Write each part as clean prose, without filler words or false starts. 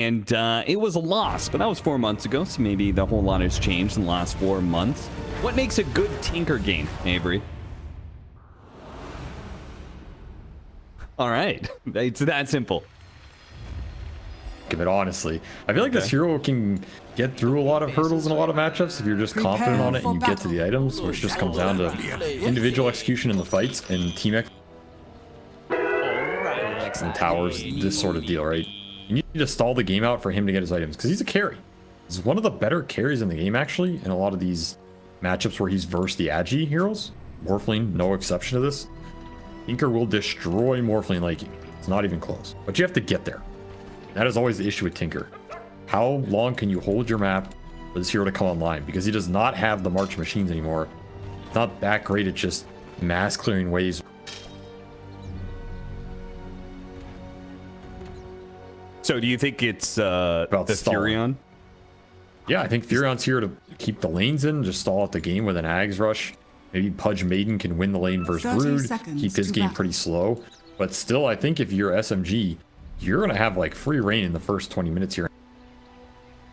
And it was a loss, but that was 4 months ago, so maybe the whole lot has changed in the last 4 months. What makes a good Tinker game, Avery? All right, it's that simple. Give it honestly. I feel like this hero can get through a lot of hurdles in a lot of matchups if you're just confident on it and you get to the items, which just comes down to individual execution in the fights and team and towers, this sort of deal, right? You need to stall the game out for him to get his items because he's a carry. He's one of the better carries in the game, actually, in a lot of these matchups where he's versed the Agi heroes. Morphling, no exception to this. Tinker will destroy Morphling like you. It's not even close. But you have to get there. That is always the issue with Tinker. How long can you hold your map for this hero to come online? Because he does not have the March machines anymore. It's not that great at just mass clearing waves. So do you think it's the Furion? Yeah, I think Furion's here to keep the lanes in, just stall out the game with an Ags rush. Maybe Pudge Maiden can win the lane versus Brood, keep his game pretty slow. But still, I think if you're SMG, you're going to have like free reign in the first 20 minutes here.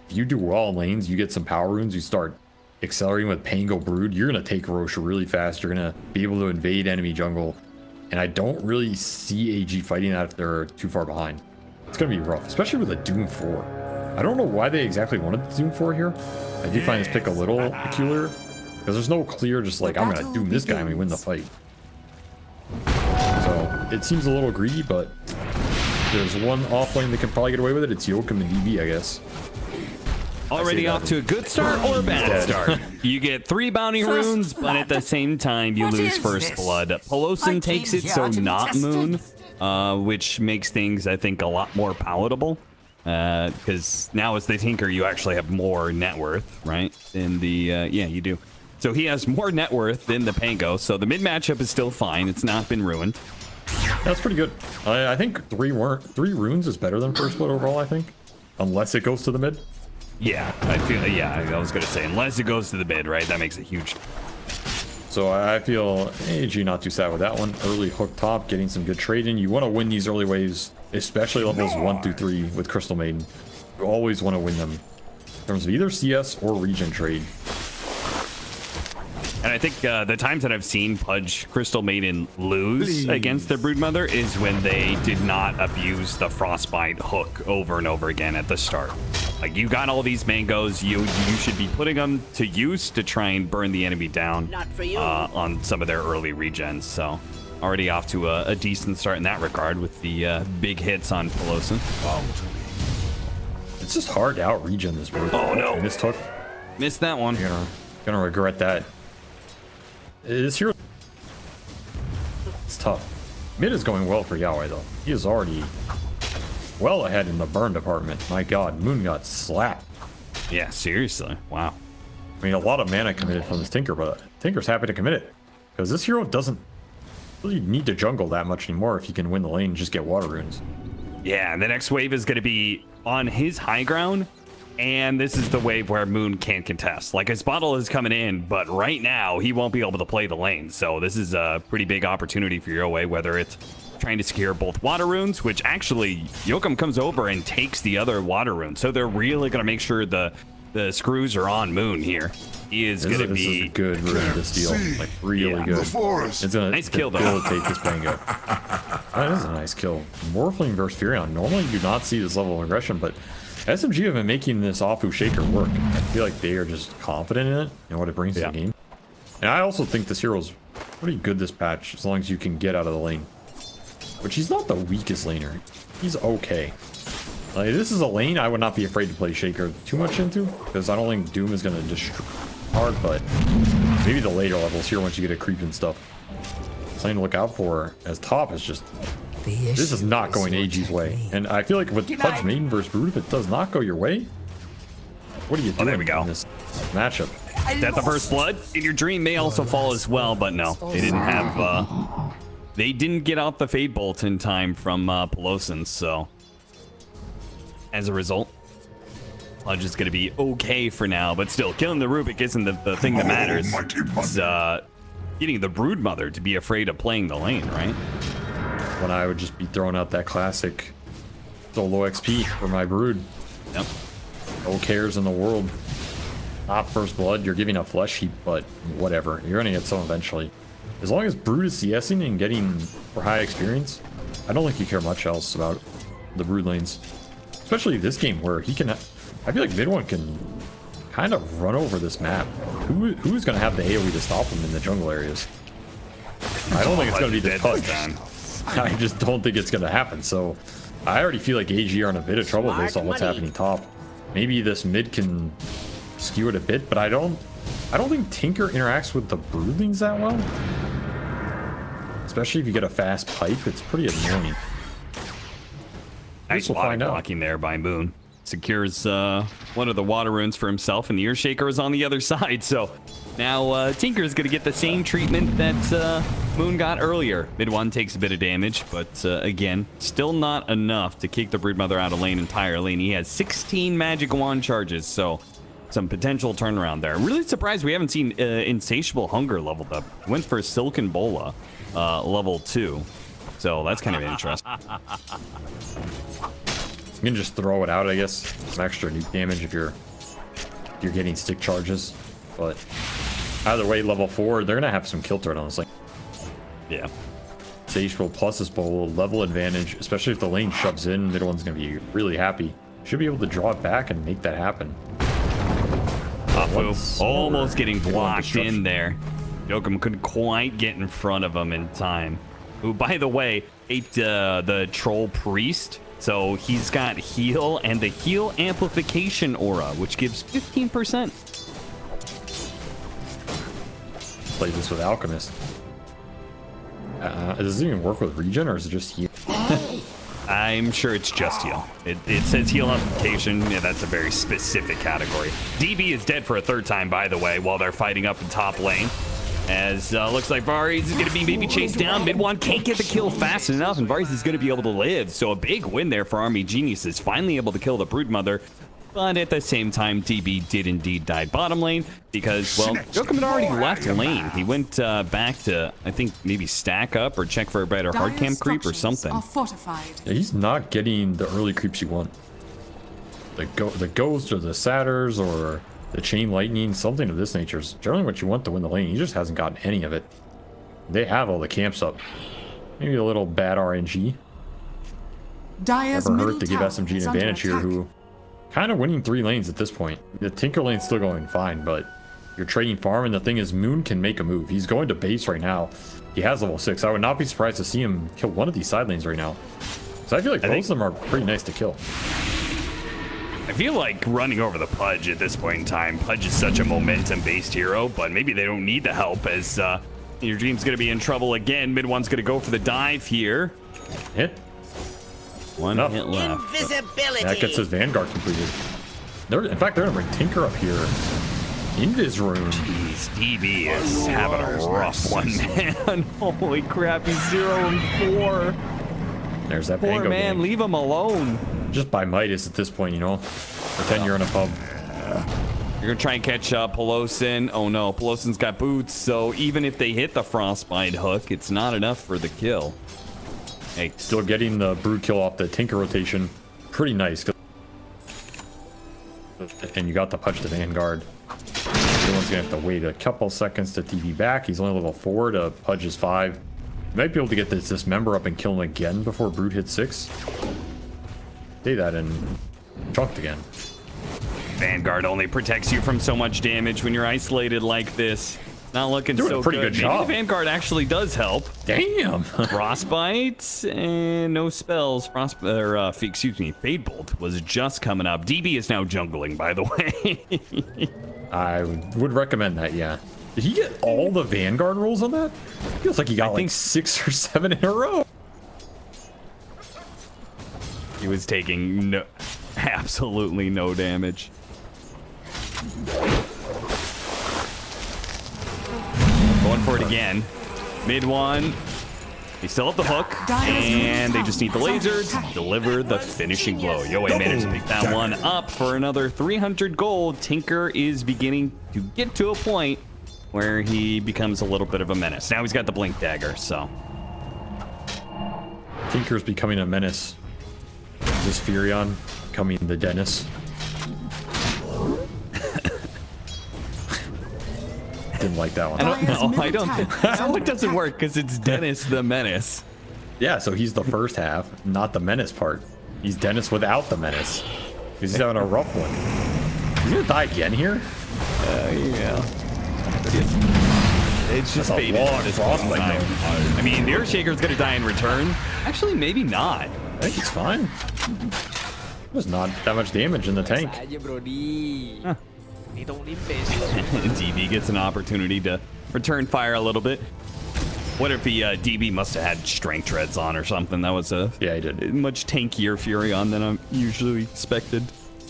If you do well in lanes, you get some power runes, you start accelerating with Pango Brood, you're going to take Roche really fast. You're going to be able to invade enemy jungle. And I don't really see AG fighting that if they're too far behind. It's going to be rough, especially with a Doom 4. I don't know why they exactly wanted the Doom 4 here. I do find this pick a little peculiar. Because there's no clear just like, I'm going to Doom this guy and we win the fight. So it seems a little greedy, but there's one offlane that can probably get away with it. It's Yoakum and DB, I guess. Already off to a good start or a bad start. You get 3 bounty runes, but at the same time, you lose first blood. Pelosin takes it, so not Moon, which makes things, I think, a lot more palatable. Because now as the Tinker, you actually have more net worth, right? In the, yeah, you do. So he has more net worth than the Pango, so the mid matchup is still fine. It's not been ruined. That's pretty good. I think 3 runes is better than first blood overall, I think. Unless it goes to the mid. Yeah, I feel, yeah, I was going to say, unless it goes to the mid, right? That makes it huge. So I feel AG not too sad with that one. Early hook top, getting some good trade in. You want to win these early waves, especially levels 1 through 3 with Crystal Maiden. You always want to win them in terms of either CS or region trade. And I think the times that I've seen Pudge Crystal Maiden lose against the Broodmother is when they did not abuse the Frostbite hook over and over again at the start. Like, you got all these mangoes, you should be putting them to use to try and burn the enemy down on some of their early regens. So already off to a decent start in that regard with the big hits on Pelosin. It's just hard to out regen this Brood. Oh no, missed hook. Missed that one. You're gonna regret that. This hero, it's tough. Mid is going well for Yahweh though. He is already well ahead in the burn department. My god, Moon got slapped. Yeah, seriously. Wow. I mean, a lot of mana committed from this Tinker, but Tinker's happy to commit it. Because this hero doesn't really need to jungle that much anymore if he can win the lane and just get water runes. Yeah, the next wave is going to be on his high ground. And this is the wave where Moon can't contest. Like, his bottle is coming in, but right now he won't be able to play the lane. So this is a pretty big opportunity for Yoe, whether it's trying to secure both water runes, which actually Yoakum comes over and takes the other water rune. So they're really going to make sure the screws are on Moon here. He is going to be... This is a good rune, this deal. Like, really good. It's going to nice kill, though. debilitate this Pango. That is a nice kill. Morphling versus Furion. Normally you do not see this level of aggression, but SMG have been making this Afu Shaker work. I feel like they are just confident in it and what it brings to the game. And I also think this hero's pretty good this patch, as long as you can get out of the lane. Which he's not the weakest laner. He's okay. Like, this is a lane I would not be afraid to play Shaker too much into, because I don't think Doom is going to destroy hard, but maybe the later levels here once you get a creep and stuff. Something to look out for as top is just... This is not going AG's way. And I feel like with Pudge Maiden versus Brood, if it does not go your way, what are you doing in this matchup? That the first blood in your dream may also fall as well, but no, they didn't have... they didn't get out the Fade Bolt in time from Pelosin, so... As a result, Pudge is going to be okay for now, but still, killing the Rubik isn't the thing that matters. It's getting the Broodmother to be afraid of playing the lane, right? When I would just be throwing out that classic solo XP for my Brood. Yep. No cares in the world. Not first blood, you're giving a flesh heap, but whatever. You're gonna get some eventually. As long as Brood is CSing and getting for high experience, I don't think you care much else about the Brood lanes. Especially this game where he can... I feel like mid one can kind of run over this map. Who's gonna have the AoE to stop him in the jungle areas? I don't think it's gonna be the Pudge. I just don't think it's gonna happen, so... I already feel like AG are in a bit of trouble based on what's happening top. Maybe this mid can skew it a bit, but I don't think Tinker interacts with the Broodlings that well. Especially if you get a fast pipe, it's pretty annoying. Nice water blocking there by Moon. Secures one of the water runes for himself, and the Earthshaker is on the other side. So now Tinker is going to get the same treatment that Moon got earlier. Mid one takes a bit of damage, but again, still not enough to kick the Broodmother out of lane entirely. And he has 16 magic wand charges, so some potential turnaround there. I'm really surprised we haven't seen Insatiable Hunger leveled up. Went for Silken Bola level 2, so that's kind of interesting. You can just throw it out, I guess. Some extra nuke damage if you're getting stick charges. But either way, level 4, they're gonna have some kill threat on this lane. Yeah. Insatiable plus this bowl, level advantage, especially if the lane shoves in, mid one's gonna be really happy. Should be able to draw it back and make that happen. Almost getting blocked in there. Jokum couldn't quite get in front of him in time. Who, by the way, ate the Troll Priest. So he's got heal and the heal amplification aura, which gives 15%. Play this with Alchemist. Does it even work with regen, or is it just heal? I'm sure it's just heal. It says heal amplification. Yeah, that's a very specific category. DB is dead for a third time, by the way, while they're fighting up in top lane. As looks like Varys is going to be maybe chased down. Mid one can't get the kill fast enough, and Varys is going to be able to live. So a big win there for Army Geniuses, finally able to kill the Broodmother. But at the same time, DB did indeed die bottom lane because, well, Jokum had already left lane. He went back to, I think, maybe stack up or check for a better hard camp creep or something. Yeah, he's not getting the early creeps you want. The Ghost or the Satyrs or the Chain Lightning, something of this nature is generally what you want to win the lane. He just hasn't gotten any of it. They have all the camps up. Maybe a little bad RNG. Never hurt to give SMG an advantage here, who kind of winning 3 lanes at this point. The Tinker lane's still going fine, but you're trading farm, and the thing is, Moon can make a move. He's going to base right now. He has level 6. I would not be surprised to see him kill one of these side lanes right now. So I feel like both of them are pretty nice to kill. I feel like running over the Pudge at this point in time. Pudge is such a momentum-based hero, but maybe they don't need the help, as your team's going to be in trouble again. Mid one's going to go for the dive here. Hit. One hit left. Invisibility. That gets his Vanguard completed. In fact, they're going to bring Tinker up here. Invis rune. Jeez, DB is having a rough one, man. Holy crap, he's 0 and 4. There's that Poor Pango man, game. leave him alone. Just by Midas at this point, you know. Pretend you're in a pub. You're gonna try and catch Pelosin. Oh no, Pelosin's got boots, so even if they hit the Frostbite hook, it's not enough for the kill. Hey, Still getting the Brood kill off the Tinker rotation. Pretty nice. And you got the Pudge to Vanguard. Everyone's gonna have to wait a couple seconds to TV back. He's only level 4 to Pudge is 5. You might be able to get this member up and kill him again before Brood hits 6. Say that and chunked again. Vanguard only protects you from so much damage when you're isolated like this. Not looking Doing so a pretty good job. Maybe the Vanguard actually does help. Damn. Frostbite and no spells. Excuse me, Fade Bolt was just coming up. DB is now jungling, by the way. I would recommend that, yeah. Did he get all the Vanguard rolls on that? Feels like he got like 6 or 7 in a row. He was taking absolutely no damage. Going for it again. Mid one. They still have the hook, and they just need the laser to deliver the finishing blow. Yoey managed to pick that one up for another 300 gold. Tinker is beginning to get to a point where he becomes a little bit of a menace. Now he's got the Blink Dagger, so. Tinker's becoming a menace. This Furion becoming the Dennis. didn't like that one. I don't know. I don't. That one doesn't work because it's Dennis the Menace. Yeah, so he's the first half, not the menace part. He's Dennis without the menace. He's having a rough one. He's gonna die again here? Yeah. It's just That's a faded long at this frost point in like time. I mean, the Earthshaker's gonna die in return. Actually, maybe not. I think he's fine. There's not that much damage in the tank. Huh. DB gets an opportunity to return fire a little bit. What if the DB must have had strength treads on or something? That was a Yeah, he did. much tankier Furion than I'm usually expected.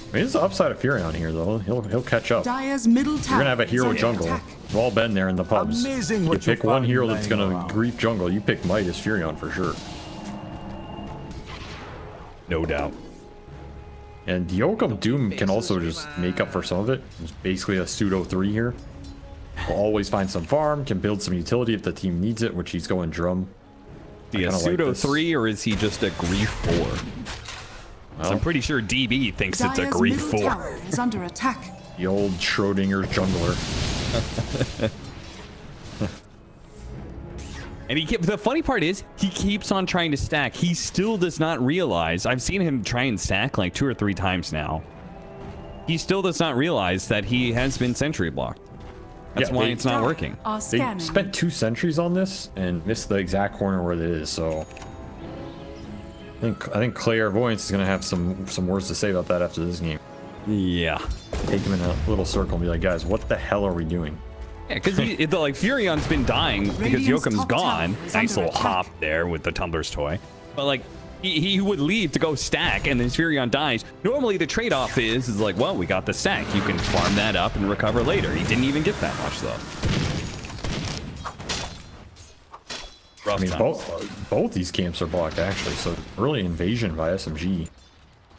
I mean, it's the upside of Furion here, though. He'll catch up. Dire's middle You're tower gonna have a is hero under jungle. attack. We've all been there in the pubs. Amazing You what you pick one find hero that's laying gonna around. grief jungle. You pick Midas Furion for sure. No doubt. And Yokum Doom can also just make up for some of it. It's basically a pseudo 3 here. Will always find some farm, can build some utility if the team needs it, which he's going drum. Is he a kinda like pseudo this. 3 or is he just a grief 4? So I'm pretty sure DB thinks it's a Dire's grief middle 4. tower is under attack. The old Schrodinger's jungler. And the funny part is, he keeps on trying to stack. He still does not realize. I've seen him try and stack like 2 or 3 times now. He still does not realize that he has been sentry blocked. That's Yeah, why they- it's not working. Are They scanning. spent 2 sentries on this and missed the exact corner where it is, so I think Clairvoyance is gonna have some words to say about that after this game. Yeah. Take him in a little circle and be like, guys, what the hell are we doing? Yeah, because like Furion's been dying because Radiant's Yokum's top gone. tower is Nice under little attack. hop there with the Tumbler's toy. But like he would leave to go stack, and then Furion dies. Normally the trade-off is like, well, we got the stack. You can farm that up and recover later. He didn't even get that much though. I Rough mean, times. both these camps are blocked actually, so early invasion by SMG.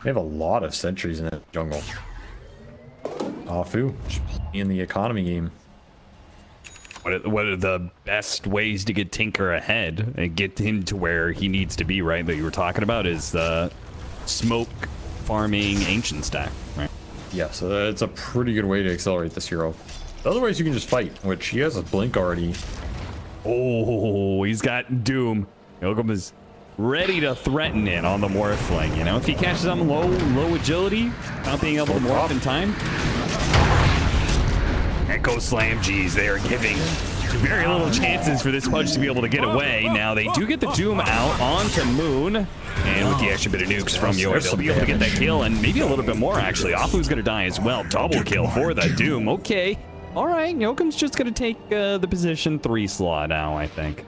They have a lot of sentries in that jungle. Afu, just playing the economy game. What are the best ways to get Tinker ahead and get him to where he needs to be, right? That you were talking about is the smoke farming ancient stack, right? Yeah, so it's a pretty good way to accelerate this hero. Otherwise, you can just fight, which he has a blink already. Oh, he's got Doom. Yokum is ready to threaten it on the Morphling. You know, if he catches him low agility, not being able to morph in time. Echo Slam, geez, they are giving very little chances for this Pudge to be able to get away. Now they do get the Doom out onto Moon, and with the extra bit of nukes from Yor, they'll be able to get that kill, and maybe a little bit more actually. Afu's gonna die as well. Double kill for the Doom. Okay, all right. Yokum's just gonna take the position 3 slot now, I think.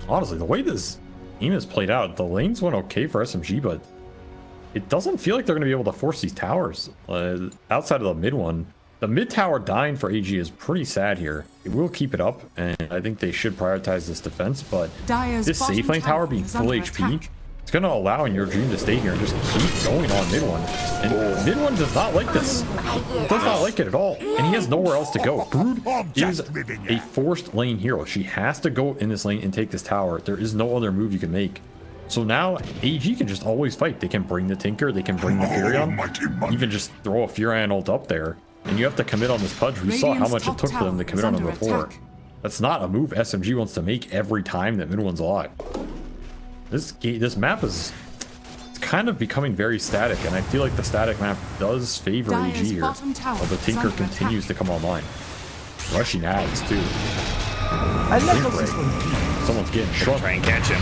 Honestly, the way this game is played out, the lanes went okay for SMG, but it doesn't feel like they're going to be able to force these towers. Outside of the mid one, the mid tower dying for AG is pretty sad here. It will keep it up, and I think they should prioritize this defense, but Dire's this bottom safe lane tower being is full under HP, attack. it's going to allow Your Dream to stay here and just keep going on mid one. And mid one does not like this. It does not like it at all, and he has nowhere else to go. Brood is a forced lane hero. She has to go in this lane and take this tower. There is no other move you can make. So now AG can just always fight. They can bring the Tinker, they can bring the Furion, even just throw a Furion ult up there. And you have to commit on this Pudge. We saw how Radiant's much it top took for them to tower commit is on him under before. attack. That's not a move SMG wants to make every time that mid one's alive. This map is it's kind of becoming very static, and I feel like the static map does favor AG Dire's here. bottom tower While the is Tinker under continues to come online. Rushing ads too. I love Break. this one. Someone's getting shot. Try and catch him.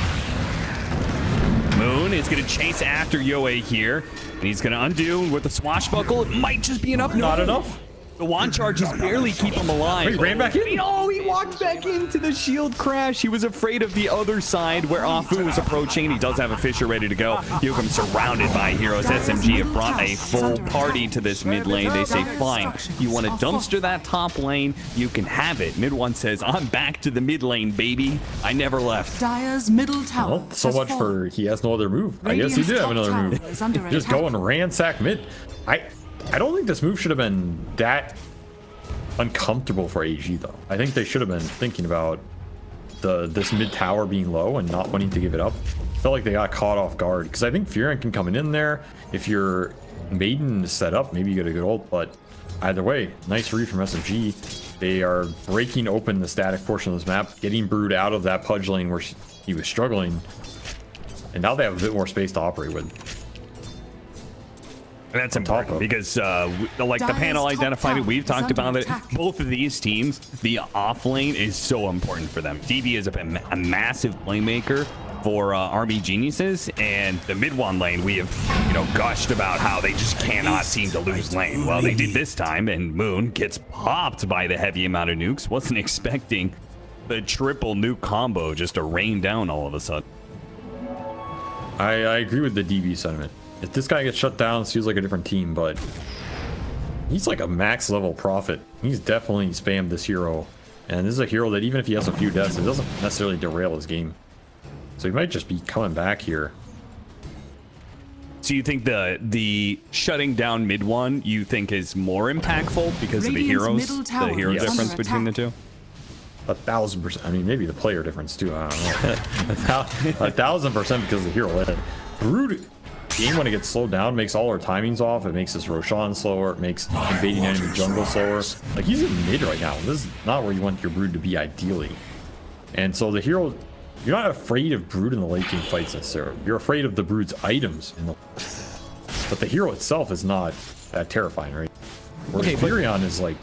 Moon is going to chase after Yoe here, and he's going to undo with the swashbuckle. It might just be enough. Not enough. The wand charges barely keep him alive. Wait, he ran back in? Oh, he walked back into the shield crash. He was afraid of the other side where Afu was approaching. He does have a Fisher ready to go. Yokum surrounded by heroes. SMG have brought a full party to this mid lane. They say, fine, you want to dumpster that top lane? You can have it. Mid one says, I'm back to the mid lane, baby. I never left. Dire's middle tower. Well, so has much fallen. for he has no other move. I guess he Radiant's did have top another tower move. is under Just attack. go and ransack mid. I don't think this move should have been that uncomfortable for AG though. I think they should have been thinking about this mid tower being low and not wanting to give it up. Felt like they got caught off guard because I think Furion can come in there. If your Maiden is set up, maybe you get a good ult, but either way, nice read from SMG. They are breaking open the static portion of this map, getting Brood out of that Pudge lane where he was struggling. And now they have a bit more space to operate with. That's important because, like the panel identified it, we've talked about it. Both of these teams, the off lane is so important for them. DB is a massive playmaker for Army Geniuses, and the mid one lane we have, gushed about how they just cannot seem to lose lane. Well, they did this time, and Moon gets popped by the heavy amount of nukes. Wasn't expecting the triple nuke combo just to rain down all of a sudden. I agree with the DB sentiment. If this guy gets shut down, it feels like a different team, but he's like a max level prophet. He's definitely spammed this hero. And this is a hero that even if he has a few deaths, it doesn't necessarily derail his game. So he might just be coming back here. So you think the shutting down mid one, you think is more impactful because of the hero difference between the two? 1,000%. I mean, maybe the player difference too. I don't know. 1,000% because of the hero. Brood game, when it gets slowed down, makes all our timings off. It makes his Roshan slower. It makes invading enemy jungle slower. Like, he's in mid right now. This is not where you want your Brood to be ideally. And so the hero, you're not afraid of Brood in the late game fights necessarily. You're afraid of the Brood's items but the hero itself is not that terrifying, right? Whereas Furion is like,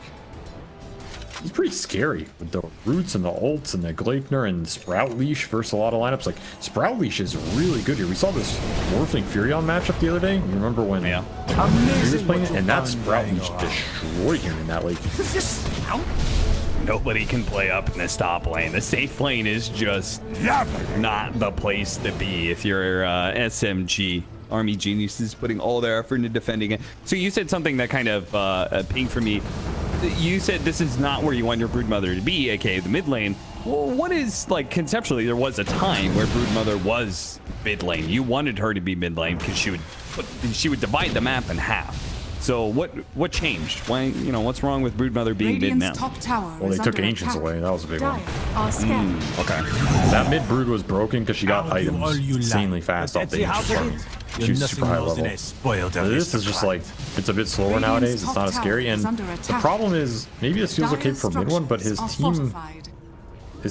he's pretty scary with the roots and the ults and the Gleipnir and Sprout Leash versus a lot of lineups. Like, Sprout Leash is really good here. We saw this Morphling Furion matchup the other day. You remember when he was playing it? And that Sprout Leash destroyed him in that late game. Nobody can play up in this top lane. The safe lane is just not the place to be if you're SMG. Army Geniuses putting all their effort into defending it. So you said something that kind of pinged for me. You said this is not where you want your Broodmother to be, aka the mid lane. Well, what is, like, conceptually, there was a time where Broodmother was mid lane. You wanted her to be mid lane because she would divide the map in half. So what changed? Why, what's wrong with Broodmother being mid now? Well, they took Ancients away. That was a big one. Okay. That mid Brood was broken because she got items insanely fast off the Ancient farm. She's super high level. This is just like, it's a bit slower nowadays. It's not as scary. And the problem is, maybe this feels okay for mid one, but his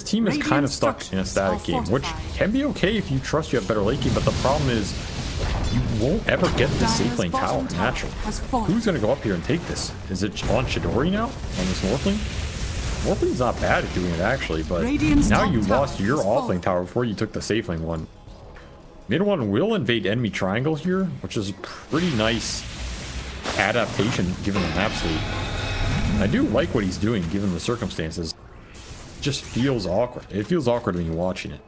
team is kind of stuck in a static game, which can be okay if you trust you have better late game. But the problem is, you won't ever get the safe lane tower naturally. Who's going to go up here and take this? Is it on Chidori now? On this Morphling? Morphling's not bad at doing it actually, but now you lost your offlane tower before you took the safe lane one. Mid one will invade enemy triangle here, which is a pretty nice adaptation given the map state. I do like what he's doing given the circumstances. It just feels awkward. It feels awkward when you're watching it.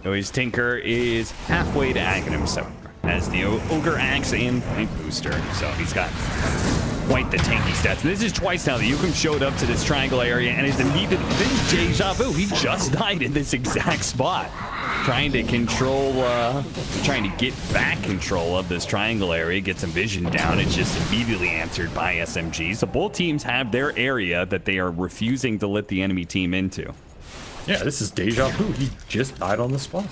So his Tinker is halfway to Aghanim Scepter as the Ogre Axe and Point Booster. So he's got quite the tanky stats. And this is twice now that Yukum showed up to this triangle area and is immediately deja vu. He just died in this exact spot. Trying to control, trying to get back control of this triangle area, get some vision down. It's just immediately answered by SMG. So both teams have their area that they are refusing to let the enemy team into. Yeah, this is deja vu. He just died on the spot.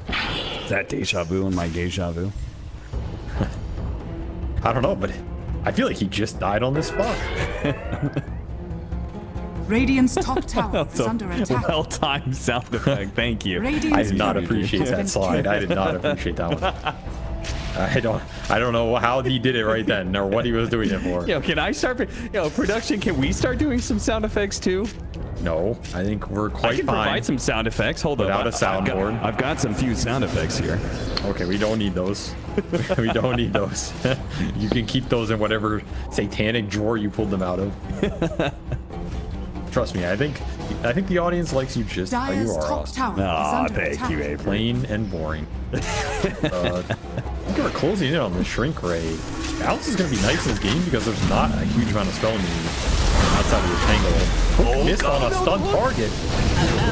Is that deja vu in my deja vu? I don't know, but I feel like he just died on this spot. Radiant's top tower is under attack. Well-timed sound effect. Thank you. I did not appreciate that slide. I did not appreciate that one. I don't know how he did it right then or what he was doing it for. Yo, can I start? Yo, production, can we start doing some sound effects too? No, I think we're quite fine. I can provide some sound effects. Hold on. Without a soundboard. I've got some few sound effects here. Okay, we don't need those. We don't need those. You can keep those in whatever satanic drawer you pulled them out of. Trust me, I think the audience likes you just how you are, Austin. Aw, thank you, April. Plain and boring. I think we're closing in on the shrink ray. Bounce is going to be nice in this game because there's not a huge amount of spell immunity. outside of the tangle. Missed on a stun target.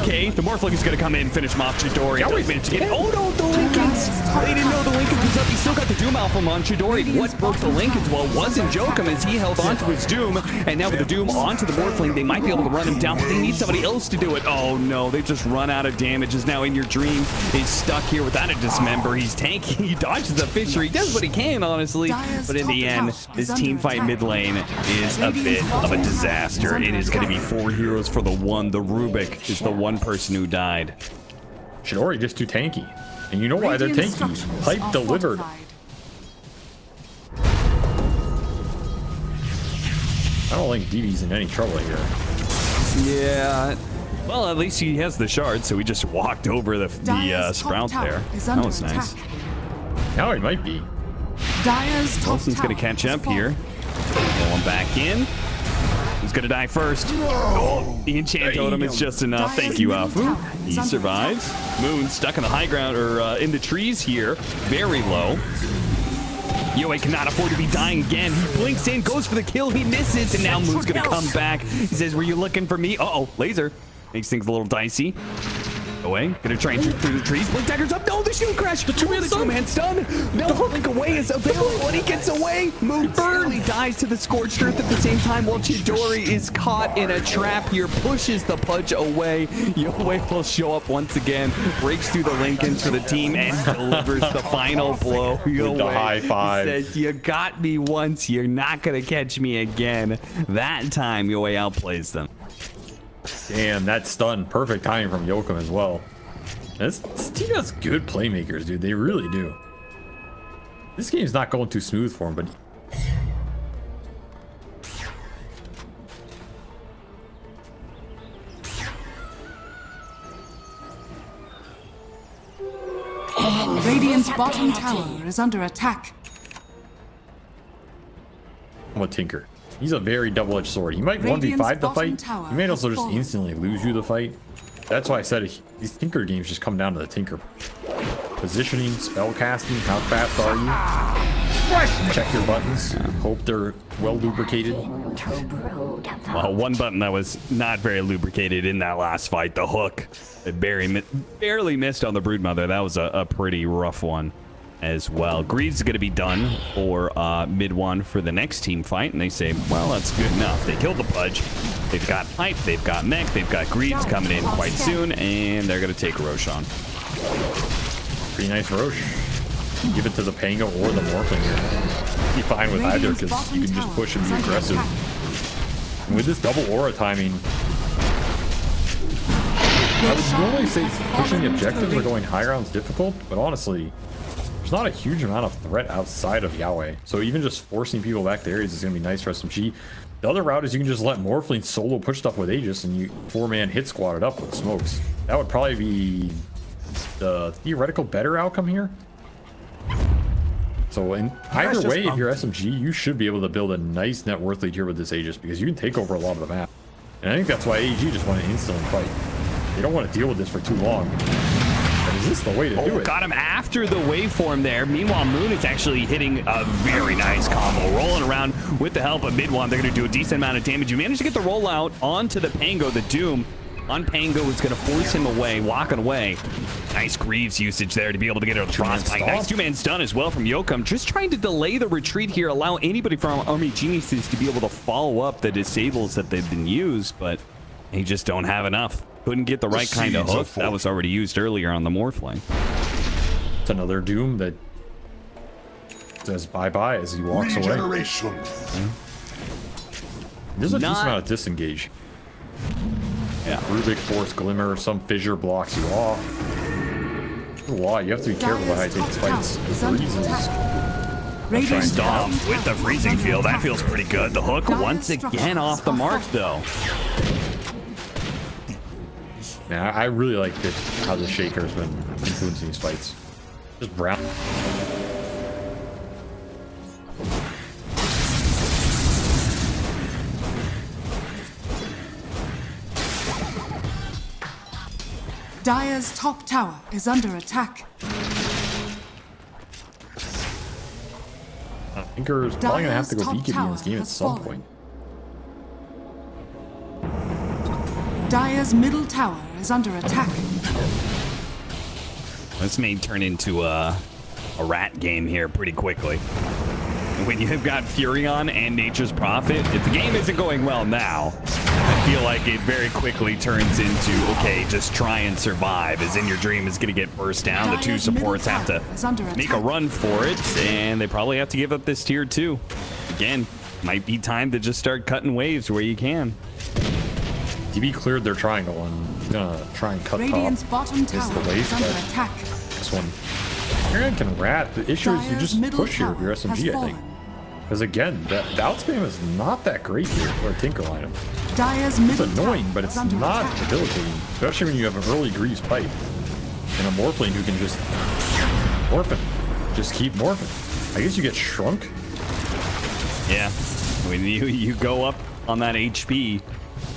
Okay, the Morphling is going to come in and finish him off. Chidori Yeah, does manage to get. Oh no, the Lincolns! They didn't know the Lincolns was up. He still got the Doom Alpha on Chidori. What broke the Lincolns? Well, it wasn't Jokum as he held onto his Doom, and now with the Doom onto the Morphling, they might be able to run him down, but they need somebody else to do it. Oh no, they just run out of damage. Is now In Your Dream is stuck here without a dismember. He's tanking. He dodges the Fisher. He does what he can, honestly, but in the end, this team fight mid lane is a bit of a disaster. It is going to be 4 heroes for the one. The Rubik is the one person who died. Chidori just too tanky. And you know why they're tanky. Pipe delivered. I don't think DB's in any trouble here. Yeah. Well, at least he has the shard, so he just walked over the sprout there. That was nice. Now he might be. Wilson's going to catch up here. Going back in. Who's going to die first? Oh, the enchant totem is just enough. Thank you, Afu. He survives. Moon stuck in the high ground, or in the trees here. Very low. Yoe cannot afford to be dying again. He blinks in, goes for the kill, he misses, and now Moon's going to come back. He says, were you looking for me? Uh-oh, laser. Makes things a little dicey. Away, gonna try and shoot through the trees. Blink dagger's up. No, the shield crash. The two-man stun. No, Blink away is available, and he gets away. Moon barely dies to the scorched earth at the same time, while Chidori is caught in a trap here. Pushes the Pudge away. Yoe will show up once again. Breaks through the Lincolns for the team and delivers the final blow. With the high five. He says, you got me once. You're not gonna catch me again. That time, Yoe outplays them. Damn, that stun. Perfect timing from Jokum as well. This team has good playmakers, dude. They really do. This game's not going too smooth for him, but... Radiant's bottom tower is under attack. I'm a Tinker. He's a very double-edged sword. He might 1v5 the fight. He may also just instantly lose you the fight. That's why I said these Tinker games just come down to the Tinker. Positioning, spell casting, how fast are you? Check your buttons. Hope they're well lubricated. Well, one button that was not very lubricated in that last fight, the hook. It barely missed on the Broodmother. That was a pretty rough one as well. Greaves is going to be done for mid one for the next team fight, and they say, well, that's good enough. They killed the Pudge. They've got Pipe, they've got Mech, they've got Greaves coming in quite soon, and they're going to take Roshan. Pretty nice Rosh. Give it to the Pango or the Morphling here. Be fine with either because you can just push and be aggressive. And with this double aura timing, I would normally say pushing the objectives or going high ground is difficult, but honestly, there's not a huge amount of threat outside of Yowie. So even just forcing people back to areas is going to be nice for SMG. The other route is you can just let Morphling solo push stuff with Aegis and you 4-man hit squad it up with smokes. That would probably be the theoretical better outcome here. So in either way, if you're SMG, you should be able to build a nice net worth lead here with this Aegis because you can take over a lot of the map. And I think that's why AEG just want to instantly fight. They don't want to deal with this for too long. But is this the way to do it? Got him after the waveform there. Meanwhile, Moon is actually hitting a very nice combo. Rolling around with the help of Mid-One. They're going to do a decent amount of damage. You managed to get the rollout onto the Pango, the Doom. On Pango is going to force him away, walking away. Nice Greaves usage there to be able to get out of the Frostbite. Nice two-man stun as well from Yokum. Just trying to delay the retreat here, allow anybody from Army Geniuses to be able to follow up the disables that they've been used, but they just don't have enough. Couldn't get the right kind of hook. That was already used earlier on the Morphling. It's another Doom that says bye-bye as he walks away. There's a decent amount of disengage. Yeah. Rubik, Force, Glimmer, some fissure blocks you off. There's a lot. You have to be careful about how you take these fights. Radiant Stomp with the freezing field. That feels pretty good. The hook once again off the mark, though. Man, I really like this, how the Shaker's been influencing these fights. Just brown. Dire's top tower is under attack. Tinker's probably gonna have to go BKB in this game at some point. Dire's middle tower is under attack. This may turn into a rat game here pretty quickly. When you've got Furion and Nature's Prophet, if the game isn't going well now, I feel like it very quickly turns into, okay, just try and survive, as in your dream is going to get burst down. The two supports have to make a run for it, and they probably have to give up this tier 2. Again, might be time to just start cutting waves where you can. DB cleared their triangle and gonna try and cut Radiant's top. bottom It's tower the wave, is under but attack. this one. Furion can rat. The issue is you Dire's just middle push here with your tower has SMG, I fallen. think. Because again, the outspam is not that great here for a Tinker lineup. Dire's It's middle annoying, tower but is it's under not attack. debilitating. Especially when you have an early grease pipe. And a Morphling who can just morphin. Just keep morphing. I guess you get shrunk. Yeah, when you go up on that HP,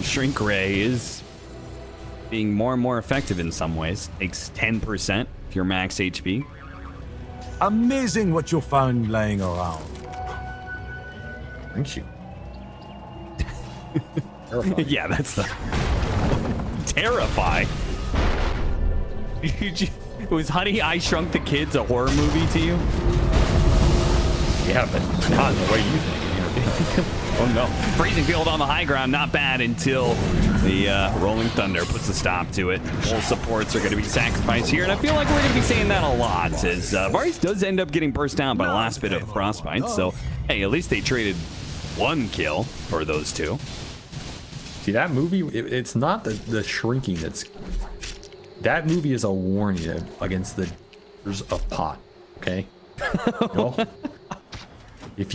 Shrink Ray is being more and more effective in some ways. Takes 10% if you're max HP. Amazing what you found laying around. Thank you. Terrifying. Yeah, that's the terrify. Was Honey, I Shrunk the Kids a horror movie to you? Yeah, but not in the way you think. Oh no. Freezing Field on the high ground, not bad until the Rolling Thunder puts a stop to it. All supports are going to be sacrificed here, and I feel like we're going to be saying that a lot, as Varys does end up getting burst down by the last bit of Frostbite, so hey, at least they traded one kill for those two. See, that movie, it's not the shrinking that's... That movie is a warning against the dangers of pot, okay? No? If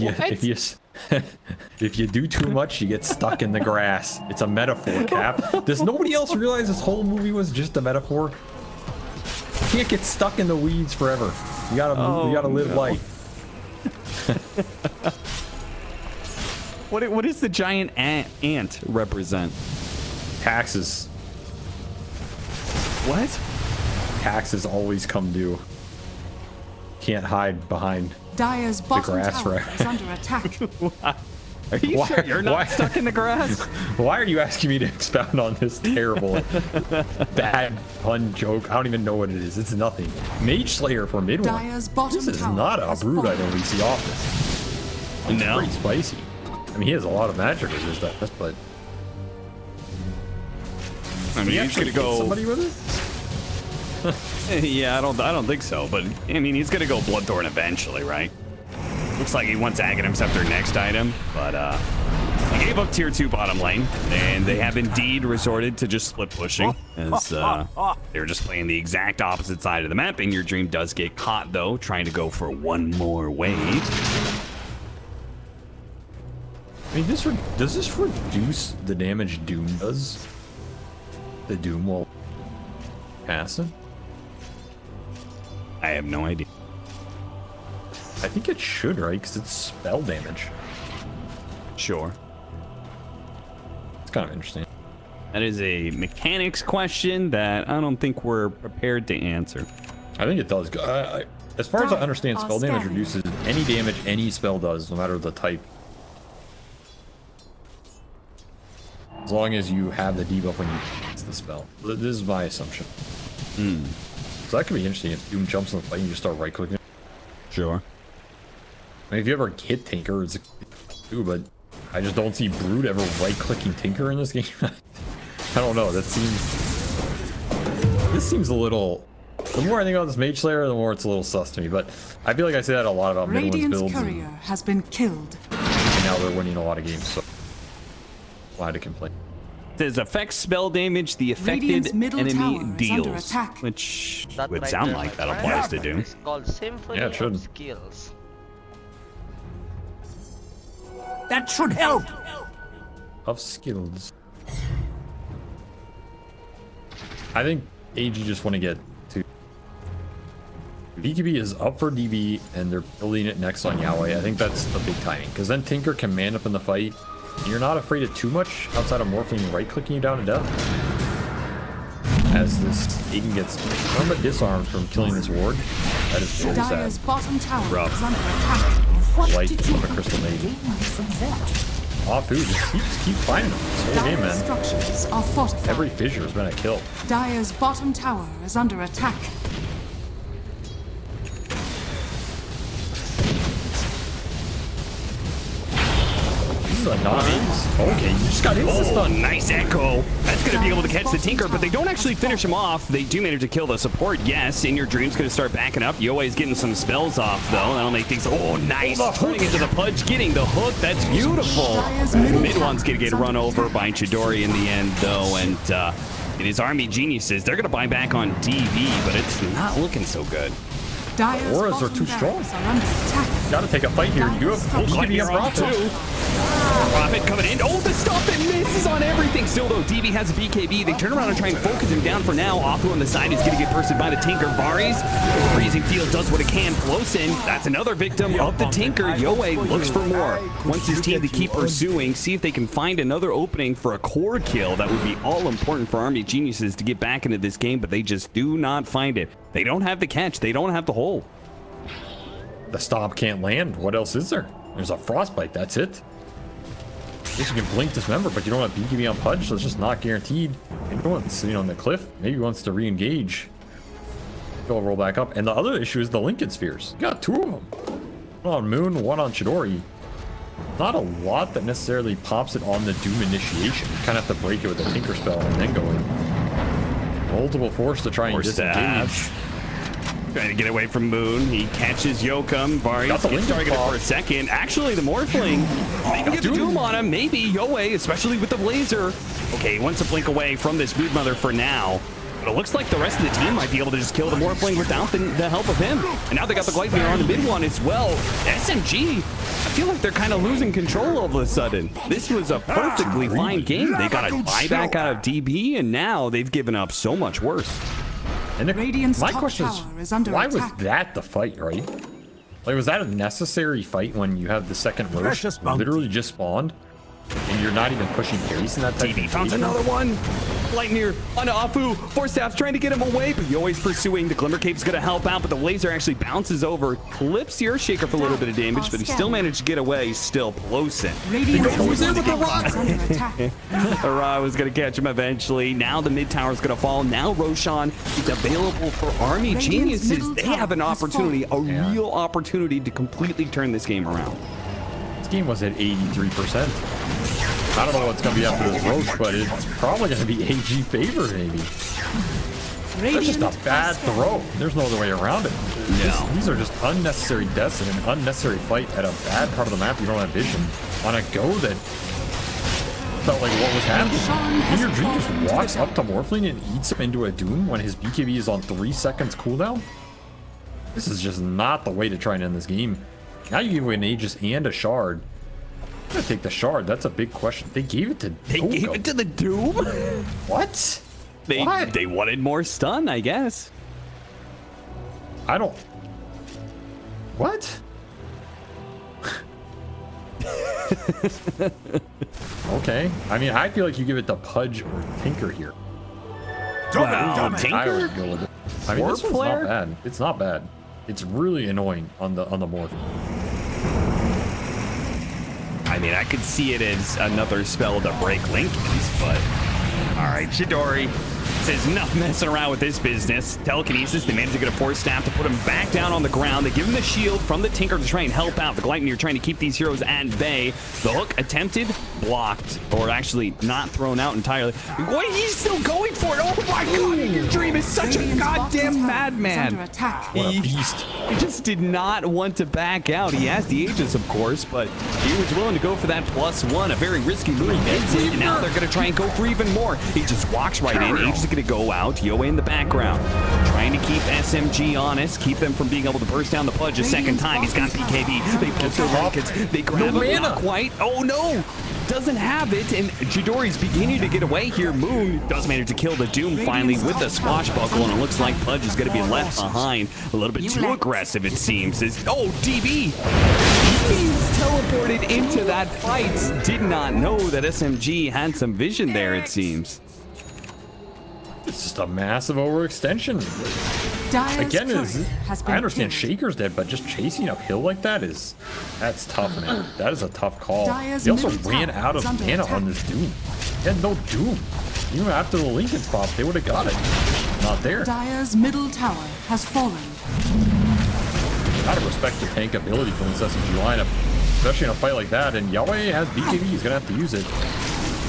you do too much, you get stuck in the grass. It's a metaphor, Cap. Does nobody else realize this whole movie was just a metaphor? You can't get stuck in the weeds forever. You gotta live life. What does the giant ant represent? Taxes. What? Taxes always come due. Can't hide behind Dire's bottom grass tower forever. is under attack. Are you Why- sure you're not why- stuck in the grass? Why are you asking me to expound on this terrible, bad pun joke? I don't even know what it is. It's nothing. Mage Slayer for mid one. Dire's bottom This is tower not a has brood I fallen. don't really see often. It's No. pretty spicy. I mean, he has a lot of magic resistance, but I mean, he he's actually gonna go. hit somebody with it. Yeah, I don't think so. But I mean, he's gonna go Bloodthorn eventually, right? Looks like he wants Aghanim Scepter next item, but he gave up tier 2 bottom lane, and they have indeed resorted to just split pushing, as they were just playing the exact opposite side of the map. And your dream does get caught though, trying to go for one more wave. I mean, does this reduce the damage Doom does? The Doom will pass it? I have no idea. I think it should, right? Because it's spell damage. Sure. It's kind of interesting. That is a mechanics question that I don't think we're prepared to answer. I think it does. As far as I understand, spell damage Scanning. reduces any damage any spell does, no matter the type. As long as you have the debuff when you cast the spell. This is my assumption. So that could be interesting if Doom jumps in the fight and you just start right-clicking. Sure. I mean, if you ever hit Tinker, it's too, but I just don't see Brood ever right-clicking Tinker in this game. I don't know. This seems a little... The more I think about this Mage Slayer, the more it's a little sus to me. But I feel like I say that a lot about Midland's Radiant's builds, and courier has been killed. now they're winning a lot of games, so why to complain? Says affects spell damage the affected Radiant's middle enemy tower is under deals, attack. which That's would right sound there, like my that friend. applies to Doom. It's called Symphony Yeah, it should. of Skills. That should help. Of skills. I think AG just want to get to... BKB is up for DB, and they're building it next on Yahweh. I think that's the big timing, because then Tinker can man up in the fight. You're not afraid of too much outside of Morphling right-clicking you down to death. As this Aiden gets somewhat disarmed from killing this ward. That is very Dire's sad. bottom tower Rough. is under attack. Light from a Crystal Maiden. Afu just keep finding them this whole game, Dire's man. structures are fortified. Every fissure has been a kill. Dire's bottom tower is under attack. This is a non-ace. Okay, you just got insta-stun. Nice echo. That's going to be able to catch the Tinker, but they don't actually finish him off. They do manage to kill the support. Yes, In Your Dream's going to start backing up. Yoe's getting some spells off, though. That'll make things... Oh, nice. Turning into the Pudge, getting the hook. That's beautiful. Mid one's going to get run over by Chidori in the end, though, and it is Army Geniuses. They're going to buy back on DV, but it's not looking so good. Dire's Auras are bottom too strong. barracks are under attack. Gotta take a fight here. You do have BKB on Prophet. Prophet coming in. Oh, the stop that misses on everything. Still, though, DB has a BKB. They turn around and try and focus him down for now. Apu on the side is going to get bursted by the Tinker. Vari's freezing field does what it can. Close in. That's another victim of the Tinker. Yoe looks for more. Wants his team to keep pursuing. See if they can find another opening for a core kill. That would be all important for Army Geniuses to get back into this game, but they just do not find it. They don't have the catch. They don't have the hole. The stomp can't land. What else is there? There's a frostbite. That's it. I guess you can blink dismember, but you don't have BKB on Pudge, so it's just not guaranteed. Maybe once, on the cliff, maybe wants to re-engage. He'll roll back up. And the other issue is the Lincoln Spheres. You got two of them. One on Moon, one on Chidori. Not a lot that necessarily pops it on the Doom initiation. You kind of have to break it with a Tinker spell and then go in. Multiple force to try and disengage. Trying to get away from Moon. He catches Yokum. Vari gets targeted for a second. Actually, the Morphling, they can get the Doom on him. Maybe Yoe, especially with the Blazer. Okay, he wants to blink away from this Brood Mother for now. But it looks like the rest of the team might be able to just kill the Morphling without the help of him. And now they got the Gleipnir on the mid one as well. SMG, I feel like they're kind of losing control all of a sudden. This was a perfectly fine game. They got a buyback out of DB, and now they've given up so much worse. And my question is under why attack. was that the fight, right? Like, was that a necessary fight when you have the second Roche literally just spawned and you're not even pushing base in that type DB of found another one. Lightning onto Afu. Force Staff's trying to get him away, but Yoe's pursuing. The Glimmer Cape's going to help out, but the laser actually bounces over, clips the Earthshaker for a little bit of damage, but he still managed to get away. He's still close in. Who's in with the rock? Ra was going to catch him eventually. Now the mid tower's going to fall. Now Roshan is available for Army Geniuses. They have an opportunity, a real opportunity to completely turn this game around. This game was at 83%. I don't know what's going to be after this Roche, but it's probably going to be AG favor, maybe. That's just a bad throw. There's no other way around it. These are just unnecessary deaths in an unnecessary fight at a bad part of the map you don't have vision. On a go that felt like what was happening. In Your Dream just walks up to Morphling and eats him into a Doom when his BKB is on 3 seconds cooldown. This is just not the way to try and end this game. Now you give away an Aegis and a Shard. I'm gonna take the Shard. That's a big question. They gave it to gave it to the Doom? What? They wanted more stun, I guess. I don't... What? Okay. I mean, I feel like you give it to Pudge or Tinker here. Wow, Tinker? I would go with it. I mean, this one's Flare? not bad. It's not bad. It's really annoying on the Morph. I mean, I could see it as another spell to break Lincoln's, but... Alright, Chidori says enough messing around with this business. Telekinesis, they manage to get a Force Staff to put him back down on the ground. They give him the shield from the Tinker to try and help out. The Gleipnir trying to keep these heroes at bay. The hook attempted, blocked, or actually not thrown out entirely. What? He's still going for it! Oh my god, Your Dream is such a goddamn madman! What a beast. He just did not want to back out. He has the Aegis, of course, but he was willing to go for that +1. A very risky move. Gets it, and now they're going to try and go for even more. He just walks right in. Aegis is going to go out. Yoe in the background. Trying to keep SMG honest. Keep them from being able to burst down the Pudge a second time. He's got BKB. They put their rockets. They grab him. Not quite. Oh, no. Doesn't have it, and Chidori's beginning to get away here. Moon does manage to kill the Doom finally with the swashbuckle, and it looks like Pudge is going to be left behind. A little bit too aggressive, it seems. Oh, DB! He's teleported into that fight. Did not know that SMG had some vision there, it seems. It's just a massive overextension. Dire's Again, courier is has been I understand killed. Shaker's dead, but just chasing uphill like that that's tough, man. That is a tough call. Dire's He also middle ran tower out of is under mana attack. on this Doom. He had no Doom. Even after the Lincoln's pop, they would have got it. Not there. Dire's middle tower has fallen. Gotta respect the tank ability from this SMG lineup, especially in a fight like that. And Yahweh has BKB. He's gonna have to use it.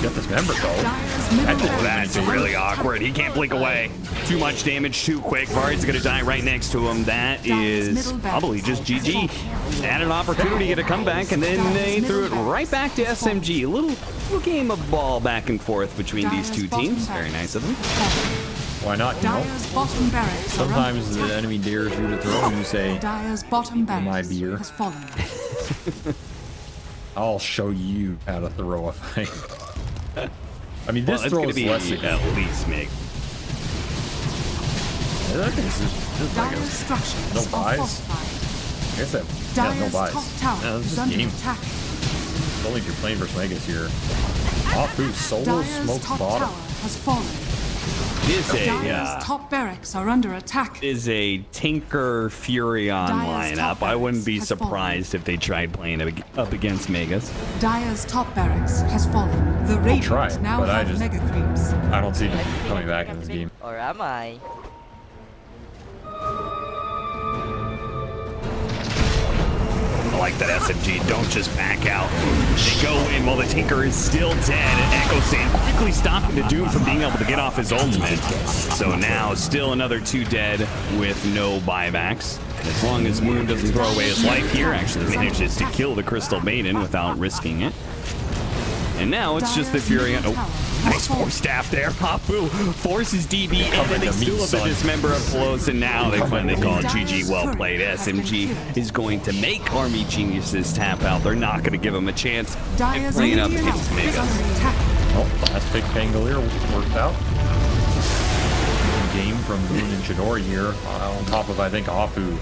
Get this member though. Dire's middle tower That's is really under awkward. He can't blink away. Too much damage too quick. Vari's gonna die right next to him. That is probably just GG. Had an opportunity to come back, and then they threw it right back to SMG. A little game of ball back and forth between these two teams. Very nice of them. Why not? You know, Dire's bottom barracks are under sometimes the attack. enemy dares you to throw, and you say, Dire's bottom my barracks beer. has fallen. "I'll show you how to throw a fight." I mean, Well, this it's throw gonna is be less at than. least Mig. I think this is like Dire's a, structures no are buys. fortified. I guess that, yeah, no Dire's buys. top tower Yeah, this is is under game. attack. Only if you're playing versus Megas here. Apu solo Dire's smokes top bottom. tower has fallen. Is Dire's top barracks are under attack. a Tinker Furion Dire's top lineup. I wouldn't be barracks has fallen. surprised if they tried playing up against Megas. Dire's top barracks has fallen. The Radiant try, now but I have just- mega creeps. I don't see them coming back in this game. Or am I? I like that SMG. Don't just back out. They go in while the Tinker is still dead. And Echo Sand quickly stopping the Doom from being able to get off his ultimate. So now still another 2 dead with no buybacks. As long as Moon doesn't throw away his life here, actually manages to kill the Crystal Maiden without risking it. And now it's just the Fury. Oh, nice force staff there. Hapu forces DB and then they to still me, have a son. dismember of Pelos, and now they finally call it GG. Well played. SMG is going to make Army Geniuses tap out. They're not going to give them a chance. And Dire's playing up middle against tower is Megas. under attack. Oh, last pick Pangolier worked out. Game from Moon and Chidori here, on top of, I think, Apu